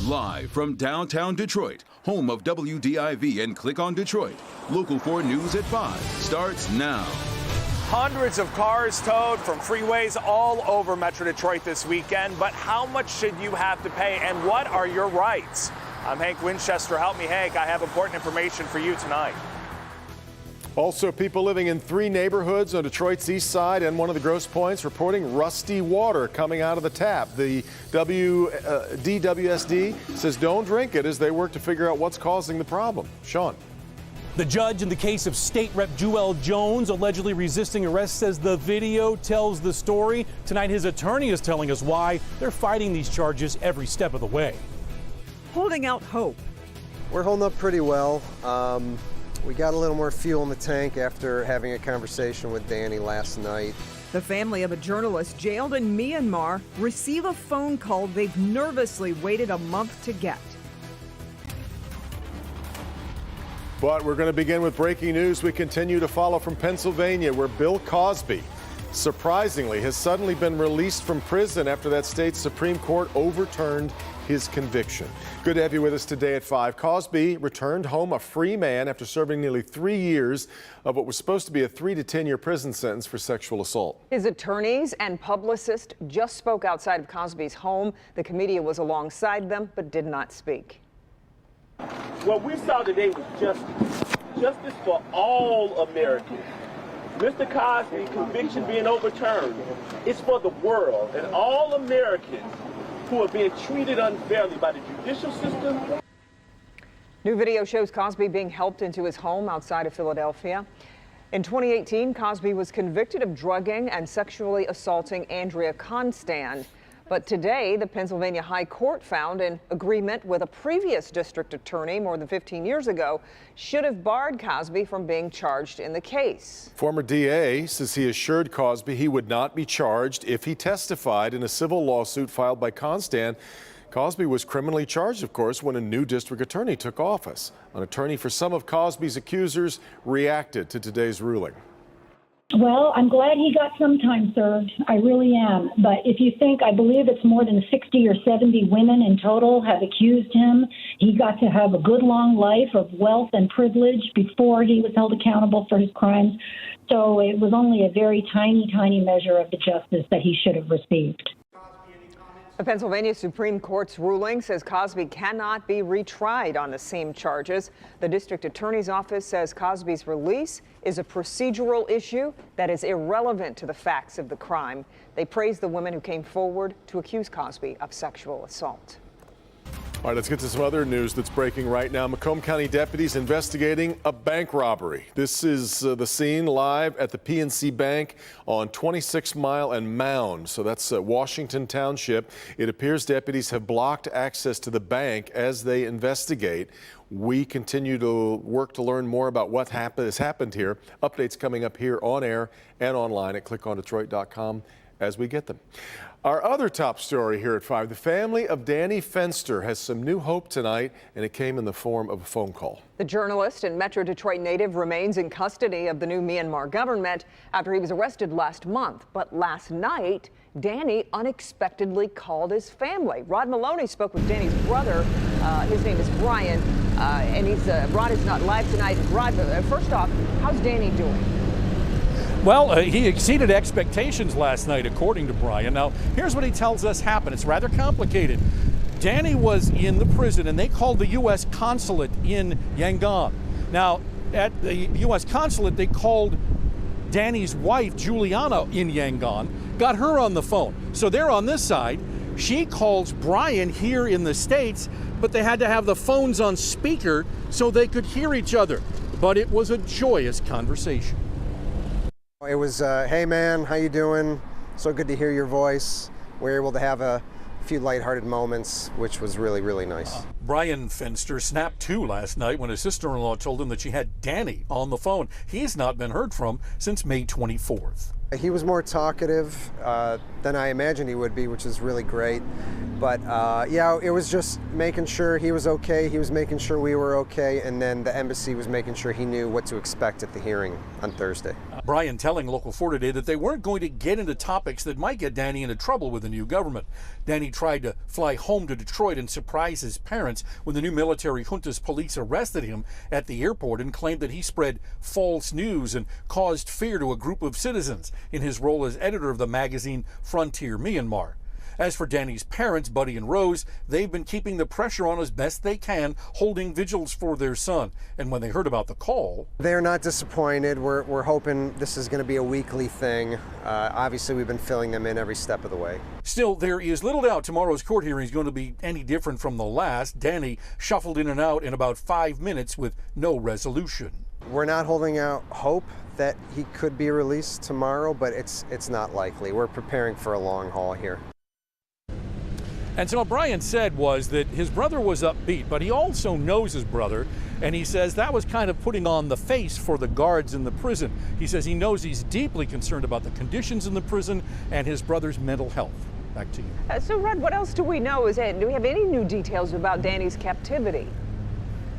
Live from downtown Detroit, home of WDIV and Click on Detroit, Local 4 News at 5 starts now. Hundreds of cars towed from freeways all over Metro Detroit this weekend, but how much should you have to pay and what are your rights? I'm Hank Winchester. Help me, Hank. I have important information for you tonight. Also, people living in 3 neighborhoods on Detroit's east side and one of the Grosse Points reporting rusty water coming out of the tap. The DWSD says don't drink it as they work to figure out what's causing the problem. Sean. The judge in the case of State Rep Joel Jones allegedly resisting arrest says the video tells the story. Tonight, his attorney is telling us why they're fighting these charges every step of the way. Holding out hope. We're holding up pretty well. We got a little more fuel in the tank after having a conversation with Danny last night. The family of a journalist jailed in Myanmar receive a phone call they've nervously waited a month to get. But we're going to begin with breaking news we continue to follow from Pennsylvania, where Bill Cosby, surprisingly, has suddenly been released from prison after that state's Supreme Court overturned his conviction. Good to have you with us today at 5. Cosby returned home a free man after serving nearly 3 years of what was supposed to be a 3 to 10-year prison sentence for sexual assault. His attorneys and publicist just spoke outside of Cosby's home. The comedian was alongside them but did not speak. What we saw today was justice. Justice for all Americans. Mr. Cosby's conviction being overturned is for the world and all Americans who are being treated unfairly by the judicial system. New video shows Cosby being helped into his home outside of Philadelphia. In 2018, Cosby was convicted of drugging and sexually assaulting Andrea Constand. But today, the Pennsylvania High Court found an agreement with a previous district attorney more than 15 years ago should have barred Cosby from being charged in the case. Former DA says he assured Cosby he would not be charged if he testified in a civil lawsuit filed by Constand. Cosby was criminally charged, of course, when a new district attorney took office. An attorney for some of Cosby's accusers reacted to today's ruling. Well, I'm glad he got some time served. I really am. But if you think, I believe it's more than 60 or 70 women in total have accused him. He got to have a good long life of wealth and privilege before he was held accountable for his crimes. So it was only a very tiny, tiny measure of the justice that he should have received. The Pennsylvania Supreme Court's ruling says Cosby cannot be retried on the same charges. The district attorney's office says Cosby's release is a procedural issue that is irrelevant to the facts of the crime. They praise the women who came forward to accuse Cosby of sexual assault. All right, let's get to some other news that's breaking right now. Macomb County deputies investigating a bank robbery. This is the scene live at the PNC Bank on 26 Mile and Mound. So that's Washington Township. It appears deputies have blocked access to the bank as they investigate. We continue to work to learn more about what has happened here. Updates coming up here on air and online at clickondetroit.com as we get them. Our other top story here at 5, the family of Danny Fenster has some new hope tonight, and it came in the form of a phone call. The journalist and Metro Detroit native remains in custody of the new Myanmar government after he was arrested last month. But last night, Danny unexpectedly called his family. Rod Maloney spoke with Danny's brother. His name is Brian, and Rod is not live tonight. Rod, first off, how's Danny doing? Well, he exceeded expectations last night, according to Brian. Now, here's what he tells us happened. It's rather complicated. Danny was in the prison, and they called the U.S. consulate in Yangon. Now, at the U.S. consulate, they called Danny's wife, Juliana, in Yangon, got her on the phone. So they're on this side. She calls Brian here in the States, but they had to have the phones on speaker so they could hear each other. But it was a joyous conversation. It was, hey man, how you doing? So good to hear your voice. We were able to have a few lighthearted moments, which was really, really nice. Brian Fenster snapped too last night when his sister-in-law told him that she had Danny on the phone. He's not been heard from since May 24th. He was more talkative than I imagined he would be, which is really great. But yeah, it was just making sure he was okay. He was making sure we were okay. And then the embassy was making sure he knew what to expect at the hearing on Thursday. Brian telling Local 4 today that they weren't going to get into topics that might get Danny into trouble with the new government. Danny tried to fly home to Detroit and surprise his parents when the new military junta's police arrested him at the airport and claimed that he spread false news and caused fear to a group of citizens in his role as editor of the magazine Frontier Myanmar. As for Danny's parents, Buddy and Rose, they've been keeping the pressure on as best they can, holding vigils for their son. And when they heard about the call... They're not disappointed. We're hoping this is going to be a weekly thing. Obviously, we've been filling them in every step of the way. Still, there is little doubt tomorrow's court hearing is going to be any different from the last. Danny shuffled in and out in about 5 minutes with no resolution. We're not holding out hope that he could be released tomorrow, but it's not likely. We're preparing for a long haul here. And so what Brian said was that his brother was upbeat, but he also knows his brother, and he says that was kind of putting on the face for the guards in the prison. He says he knows he's deeply concerned about the conditions in the prison and his brother's mental health. Back to you. So, Rod, what else do we know? Do we have any new details about Danny's captivity?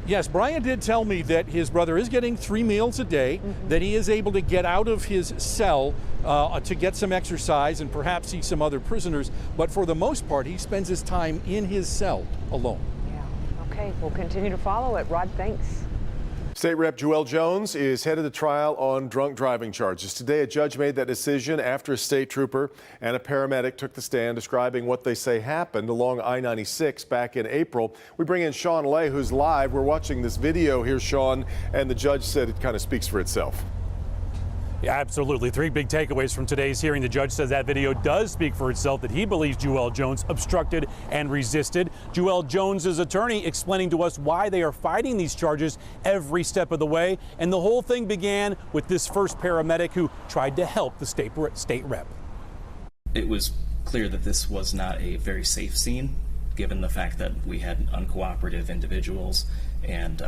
Yes, Brian did tell me that his brother is getting 3 meals a day, that he is able to get out of his cell to get some exercise and perhaps see some other prisoners. But for the most part, he spends his time in his cell alone. Yeah. Okay, we'll continue to follow it. Rod, thanks. State Rep Joelle Jones is headed to trial on drunk driving charges. Today, a judge made that decision after a state trooper and a paramedic took the stand describing what they say happened along I-96 back in April. We bring in Sean Lay, who's live. We're watching this video here, Sean, and the judge said it kind of speaks for itself. Yeah, absolutely. 3 big takeaways from today's hearing. The judge says that video does speak for itself, that he believes Joelle Jones obstructed and resisted. Joelle Jones's attorney explaining to us why they are fighting these charges every step of the way. And the whole thing began with this first paramedic who tried to help the state rep. It was clear that this was not a very safe scene, given the fact that we had uncooperative individuals and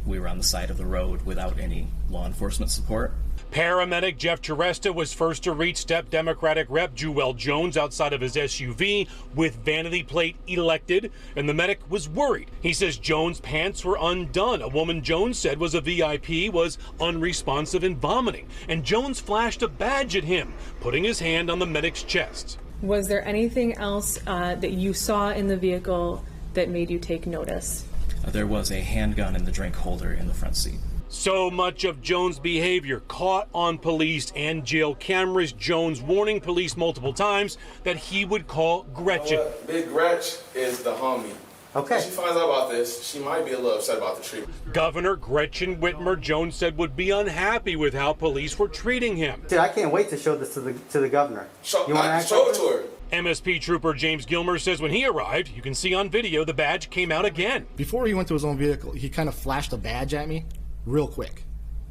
we were on the side of the road without any law enforcement support. Paramedic Jeff Teresta was first to reach Step Democratic Rep Joelle Jones outside of his SUV with vanity plate elected, and the medic was worried. He says Jones' pants were undone. A woman Jones said was a VIP was unresponsive and vomiting, and Jones flashed a badge at him, putting his hand on the medic's chest. Was there anything else that you saw in the vehicle that made you take notice? There was a handgun in the drink holder in the front seat. So much of Jones' behavior caught on police and jail cameras. Jones warning police multiple times that he would call Gretchen. Big Gretch is the homie. Okay. If she finds out about this, she might be a little upset about the treatment. Governor Gretchen Whitmer, Jones said, would be unhappy with how police were treating him. Dude, I can't wait to show this to the governor. Show it to her. MSP Trooper James Gilmer says when he arrived, you can see on video the badge came out again. Before he went to his own vehicle, he kind of flashed a badge at me real quick.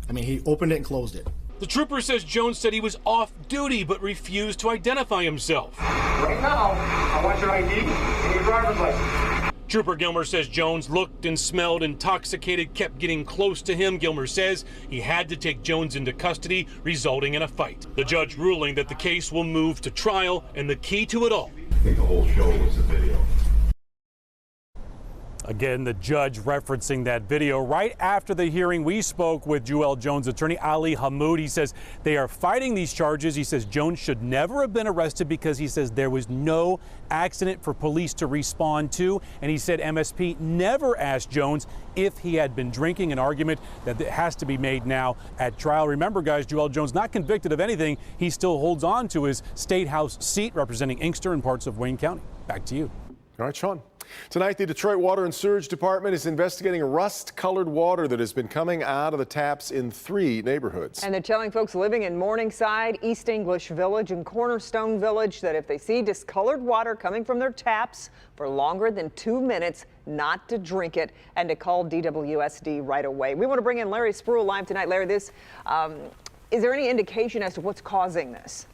I mean, he opened it and closed it. The trooper says Jones said he was off duty but refused to identify himself. Right now, I want your ID and your driver's license. Trooper Gilmer says Jones looked and smelled intoxicated, kept getting close to him. Gilmer says he had to take Jones into custody, resulting in a fight. The judge ruling that the case will move to trial, and the key to it all. I think the whole show was the video. Again, the judge referencing that video. Right after the hearing, we spoke with Joelle Jones' attorney, Ali Hamoud. He says they are fighting these charges. He says Jones should never have been arrested because he says there was no accident for police to respond to. And he said MSP never asked Jones if he had been drinking, an argument that has to be made now at trial. Remember, guys, Joelle Jones not convicted of anything. He still holds on to his state house seat representing Inkster and parts of Wayne County. Back to you. All right, Sean. Tonight, the Detroit Water and Sewage Department is investigating rust-colored water that has been coming out of the taps in 3 neighborhoods. And they're telling folks living in Morningside, East English Village, and Cornerstone Village that if they see discolored water coming from their taps for longer than 2 minutes, not to drink it and to call DWSD right away. We want to bring in Larry Spruill live tonight. Larry, is there any indication as to what's causing this?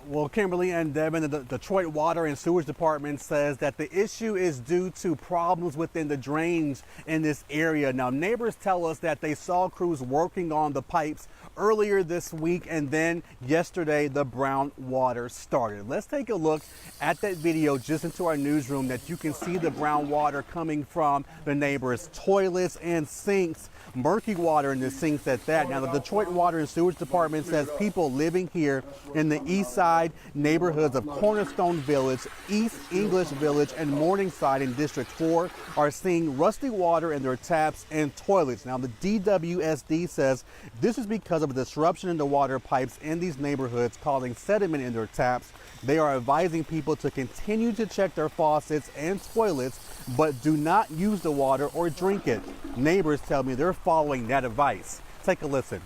Well, Kimberly and Devin, the Detroit Water and Sewage Department says that the issue is due to problems within the drains in this area. Now, neighbors tell us that they saw crews working on the pipes earlier this week, and then yesterday the brown water started. Let's take a look at that video just into our newsroom that you can see the brown water coming from the neighbors' toilets and sinks. Murky water in the sinks at that. Now, the Detroit Water and Sewage Department says people living here in the east side neighborhoods of Cornerstone Village, East English Village, and Morningside in District 4 are seeing rusty water in their taps and toilets. Now, the DWSD says this is because of a disruption in the water pipes in these neighborhoods causing sediment in their taps. They are advising people to continue to check their faucets and toilets, but do not use the water or drink it. Neighbors tell me they're following that advice. Take a listen.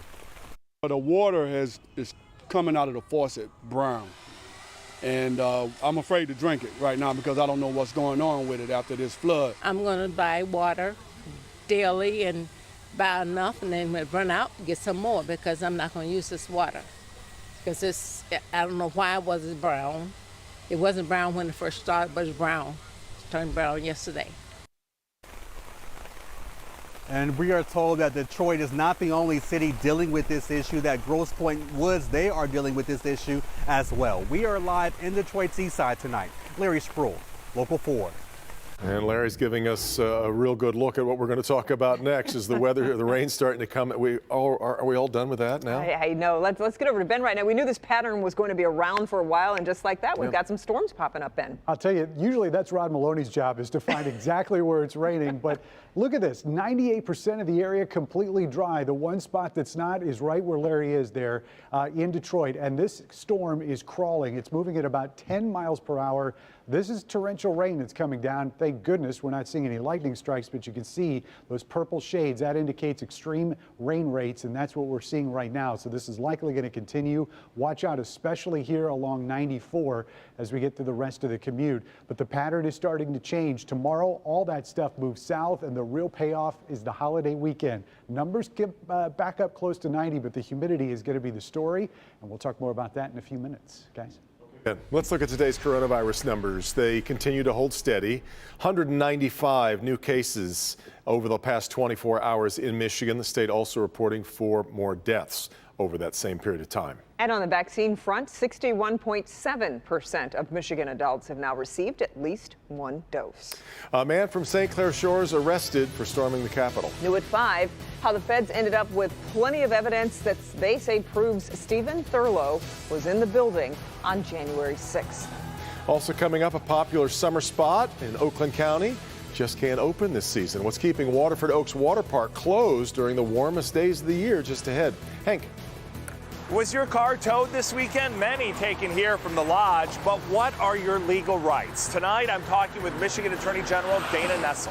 The water is coming out of the faucet brown, and I'm afraid to drink it right now because I don't know what's going on with it after this flood. I'm going to buy water daily and buy enough, and then when it run out, get some more because I'm not going to use this water. Because I don't know why it wasn't brown. It wasn't brown when it first started, but it's brown. It turned brown yesterday. And we are told that Detroit is not the only city dealing with this issue, that Grosse Pointe Woods, they are dealing with this issue as well. We are live in Detroit's east side tonight. Larry Sproul, Local 4. And Larry's giving us a real good look at what we're going to talk about next. Is the weather, the rain starting to come? Are we all done with that now? I know. Let's get over to Ben right now. We knew this pattern was going to be around for a while, and just like that, we've got some storms popping up, Ben. I'll tell you, usually that's Rod Maloney's job, is to find exactly where it's raining. But look at this, 98% of the area completely dry. The one spot that's not is right where Larry is there in Detroit. And this storm is crawling. It's moving at about 10 miles per hour. This is torrential rain that's coming down. Thank goodness we're not seeing any lightning strikes, but you can see those purple shades. That indicates extreme rain rates, and that's what we're seeing right now. So this is likely going to continue. Watch out, especially here along 94 as we get to the rest of the commute. But the pattern is starting to change. Tomorrow, all that stuff moves south, and the real payoff is the holiday weekend. Numbers get back up close to 90, but the humidity is going to be the story, and we'll talk more about that in a few minutes, guys. Let's look at today's coronavirus numbers. They continue to hold steady. 195 new cases over the past 24 hours in Michigan. The state also reporting 4 more deaths over that same period of time. And on the vaccine front, 61.7% of Michigan adults have now received at least 1 dose. A man from St. Clair Shores arrested for storming the Capitol. New at 5, how the feds ended up with plenty of evidence that they say proves Stephen Thurlow was in the building on January 6th. Also coming up, a popular summer spot in Oakland County just can't open this season. What's keeping Waterford Oaks Water Park closed during the warmest days of the year? Just ahead. Hank. Was your car towed this weekend? Many taken here from the lodge, but what are your legal rights? Tonight, I'm talking with Michigan Attorney General Dana Nessel.